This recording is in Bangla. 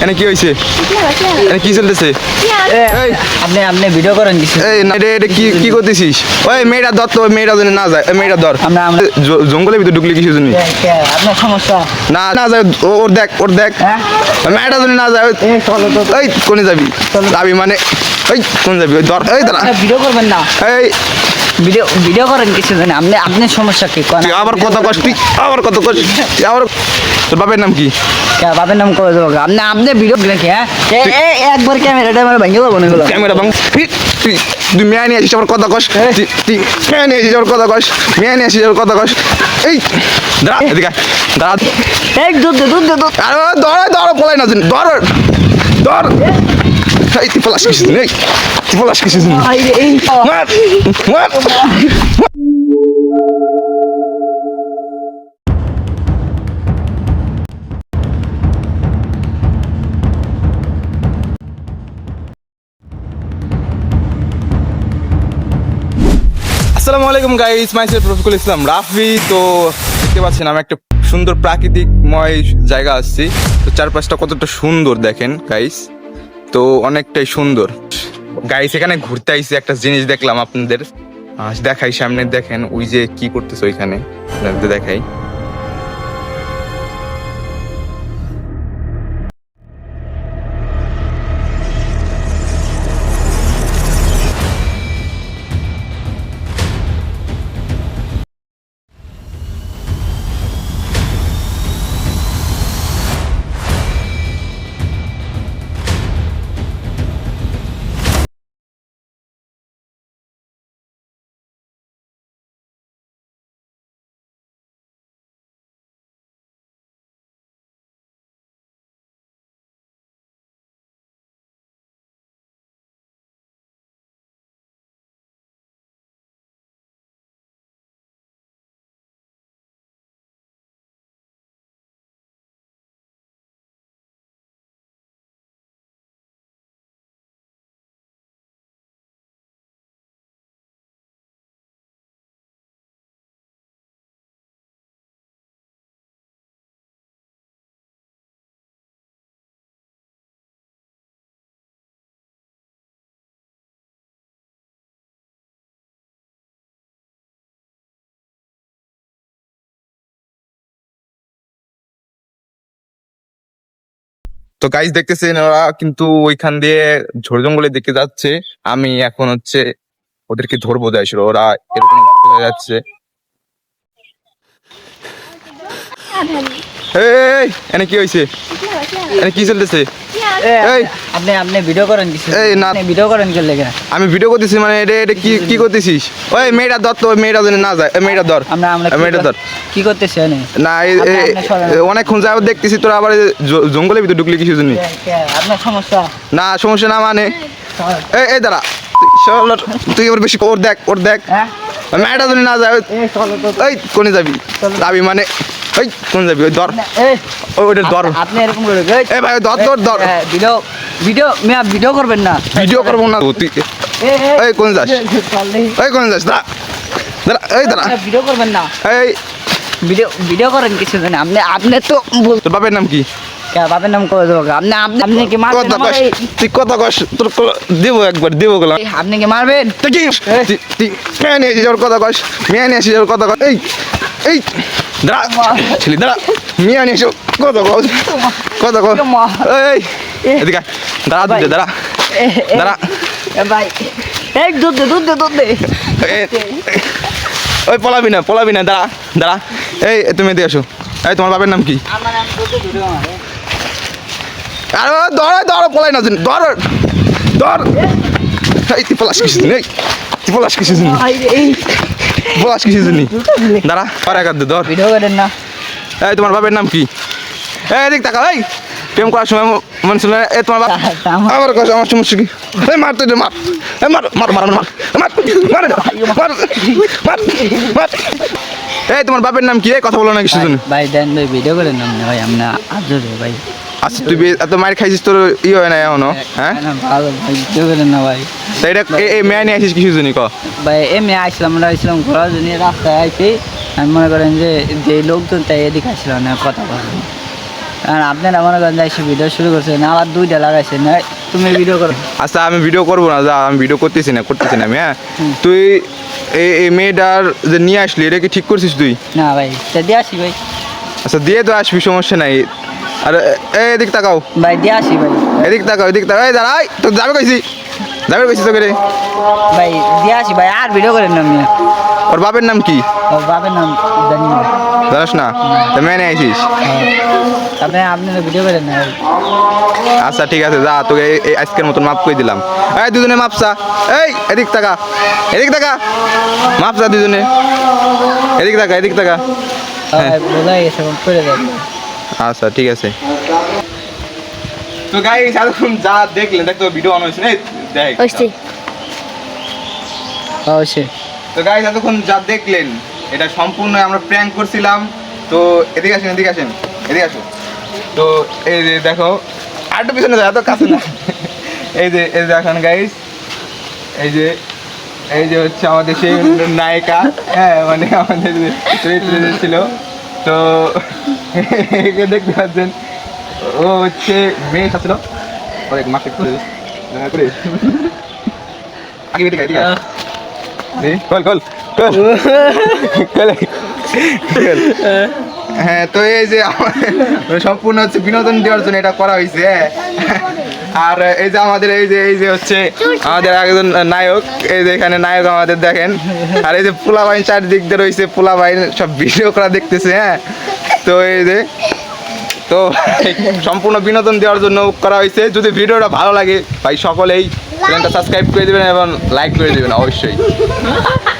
এনে কি হইছে? এনে কি চলতেছে? এই আপনি আপনি ভিডিও করেন কিছু? এই না এটা কি কি করতেছিস? ওই মেয়েটা ধর তো, মেয়েটা যেন না যায়, মেয়েটা ধর। আমরা জঙ্গলের ভিতরে ঢুকলি কিছু জন্য আপনার সমস্যা না না যায়, ওর দেখ ওর দেখ, হ্যাঁ মেয়েটা যেন না যায়। চলো তো এই কোনে যাবি? যাবি মানে ওই কোন যাবি? ওই ধর, এই দাঁড়া। ভিডিও করবেন না, এই ভিডিও ভিডিও করেন কিছু জানি আপনি, আপনার সমস্যা কি? তুই আবার কত কষ্ট, আবার কত কষ্ট, আবার তোর বাপের নাম কি? বাবার নাম করে দেবো আপনি, আপনি ভিডিও নাকি? হ্যাঁ একবার ক্যামেরাটা আমার ভেঙে দেবো না ক্যামেরা বাং তুই মেয়ে নিয়ে আসিস আবার কথা কস, তুই মেয়ে নিয়ে আসিস আবার কথা কস, মেয়ে নিয়ে আসিস আবার কথা কস। এই দাঁড়া এদিকে দাঁড়া, এই দুধ দে দুধ দে দুধ। আরে ধর ধর পলাই না, ধর ধর। এই তুই পলাশ কিছু নেই, তুই পলাশ কিছু নেই, এই মার মার। আসসালামু আলাইকুম গাইস, মাইসেলফ রফিকুল ইসলাম রাফি। তো দেখতে পাচ্ছেন আমি একটা সুন্দর প্রাকৃতিকময় জায়গা আসছি। তো চারপাশটা কতটা সুন্দর দেখেন গাইস, তো অনেকটাই সুন্দর গাইস। এখানে ঘুরতে আইছি, একটা জিনিস দেখলাম আপনাদের দেখাই, সামনে দেখেন ওই যে কি করতেছে ওইখানে, আপনাদের দেখাই। তো গাইস দেখতেছেন ওরা কিন্তু ওইখান দিয়ে ঝোড় জঙ্গলের দিকে যাচ্ছে। আমি এখন হচ্ছে ওদেরকে ধরবো, যাইছিল ওরা এরকম চলে যাচ্ছে। এই এনে কি হইছে? এনে কি চলতেছে? এই আপনি আপনি ভিডিও করেন কিছু? এই না ভিডিও করেন কে লেগে? আমি ভিডিও করতেছি, মানে এটা কি কি করতেছিস? ওই মেয়েটা ধর তো, মেয়েটা যেন না যায়, মেয়েটা ধর। আমরা আমরা মেয়েটা ধর। কি করতেছি এনে? না আপনি অনেকক্ষণ যাবত দেখতেছি তোরা আবার জঙ্গলের ভিতরে ঢুকলি কিছু জন্য আপনার সমস্যা না? সমস্যা না মানে এই দাঁড়া, তুই ওর বেশি, ওর দেখ ওর দেখ, হ্যাঁ মেয়েটা যেন না যায়। এই কোনে যাবি? যাবি মানে ওই কোন যাবি? ওই ধর, ওইটা ধর। আপনি এরকম করে এই ভাই ধর ধর ধর। ভিডিও ভিডিও মিয়া ভিডিও করবেন না, ভিডিও করবো না তুই। এই কোন যাস? এই কোন যাস? দাঁড়া দাঁড়া, এই দাঁড়া। ভিডিও করবেন না, এই ভিডিও ভিডিও করেন কিছু জানি আপনি, আপনি তো তোর বাপের নাম কি? বাপের নাম করে দেবো আপনি, আপনি আপনি কি মারবেন কথা কস, আমারে? তুই কথা কস, তোর দেবো একবার দেবো গেলাম। আপনি কি মারবেন? তুই কি তুই মেয়ে নিয়ে আসিস ওর কথা কস, মেয়ে নিয়ে আসিস ওর কথা কস। এই এই দাঁড়া ছেলে, দাঁড়া, মেয়ে নিয়ে এসো কথা কস, কথা কস। এই এদিকে দাঁড়া, দুধে দাঁড়া দাঁড়া। ভাই এই দুধ দে দুধ দে দুধ দে। ওই পলাবি না পলাবি না, দাঁড়া দাঁড়া। এই তুমি এদিকে আসো। এই তোমার বাপের নাম কি? আমার নাম দুধ দে মারে। আরে ধর ধর, পলাই না ধর ধর। এই তুই পলাশ কিছু নেই, তুই পলাশ কিছু নেই, এই পলাশ কিছু নেই। দাঁড়া আর এক ধর। ভিডিও করেন না। এই তোমার বাপের নাম কি? এই এদিক তাকা। এই প্রেম করার সময় মনে ছিল এ তোমার বাপ আমার কাছে, আমার সমস্যা কি? এই মার তুই মার, এই মার মার মার মার মার মার মার মার মার। এই তোমার বাপের নাম কি? এই কথা বলো না কিছু জন্য। ভাই দেন ভাই ভিডিও করেন না ভাই, আমরা আজরে ভাই। আচ্ছা তুই এত মার খাইছিস, তোর হয় না এখনো? হ্যাঁ ভালো ভাই, ভিডিও করেন না ভাই। তা এটা এই মেয়ে নিয়ে আসিস কিছু জন্য ক? ভাই এমনি আসলাম, আমরা আসলাম ঘোরার জন্য, রাস্তায় আইছি। আমি মনে করেন যে যে লোকজন তাই এদিকে আসলাম না, কথা বলেন আর আপনারা মনে করেন যাই ভিডিও শুরু করছেন আবার 2টা লাগাইছেন এই, তুমি ভিডিও করো আচ্ছা আমি ভিডিও করবো না, যা আমি ভিডিও করতেছি না আমি, হ্যাঁ। তুই এই মেয়েটার যে নিয়ে আসলি, এটা কি ঠিক করছিস তুই? না ভাই তা দিয়ে আসি ভাই। আচ্ছা দিয়ে তো আসবি, সমস্যা নাই। আর এদিক তাকাও, ভাই দিয়ে আসি ভাই। এদিক তাকাও, এই দাঁড়াই তো, যাবে কইছি তোকে রে। ভাই দিয়ে আসি ভাই, আর ভিডিও করেন না আপনি। ওর বাপের নাম কি ও বাবার নাম জানি না। জানাস না? তা মেনে আইছিস? আপনারা ভিডিও করেন না ভাই। আচ্ছা ঠিক আছে, যা তোকে এই আজকের মতন মাপ করে দিলাম। এই দুজনে মাপসা, এই এদিক তাকা, মাপসা দুজনে, এদিক তাকা। ভাই বোঝাই গেছে, করে দেন। আচ্ছা ঠিক আছে। তো গাইস এতক্ষণ যা দেখলেন, দেখ তো ভিডিও অন হয়েছে না, দেখ। অবশ্যই। তো গাইস এতক্ষণ যা দেখলেন, এটা সম্পূর্ণ আমরা প্র্যাঙ্ক করছিলাম। তো এদিকে আসেন। আসো। তো এই যে দেখো, আরেকটু পিছনে যায়, এত কাছে না। এই যে দেখেন গাইস, এই যে হচ্ছে আমাদের সেই নায়িকা, হ্যাঁ, মানে আমাদের চরিত্রে ছিল। তো একে দেখতে পাচ্ছেন, ও হচ্ছে মেয়ে সাথে অনেক মাকে করে হ্যাঁ। তো এই যে সম্পূর্ণ হচ্ছে বিনোদন দেওয়ার জন্য এটা করা হয়েছে, হ্যাঁ। আর এই যে আমাদের এই যে হচ্ছে আমাদের একজন নায়ক, এই যে এখানে নায়ক আমাদের দেখেন। আর এই যে পোলাবাইন চারদিক দিয়ে রয়েছে, পোলাবাইন সব ভিডিও করা দেখতেছে, হ্যাঁ। তো এই যে তো সম্পূর্ণ বিনোদন দেওয়ার জন্য করা হয়েছে। যদি ভিডিওটা ভালো লাগে ভাই, সকলেই চ্যানেলটা সাবস্ক্রাইব করে দেবেন এবং লাইক করে দেবেন অবশ্যই।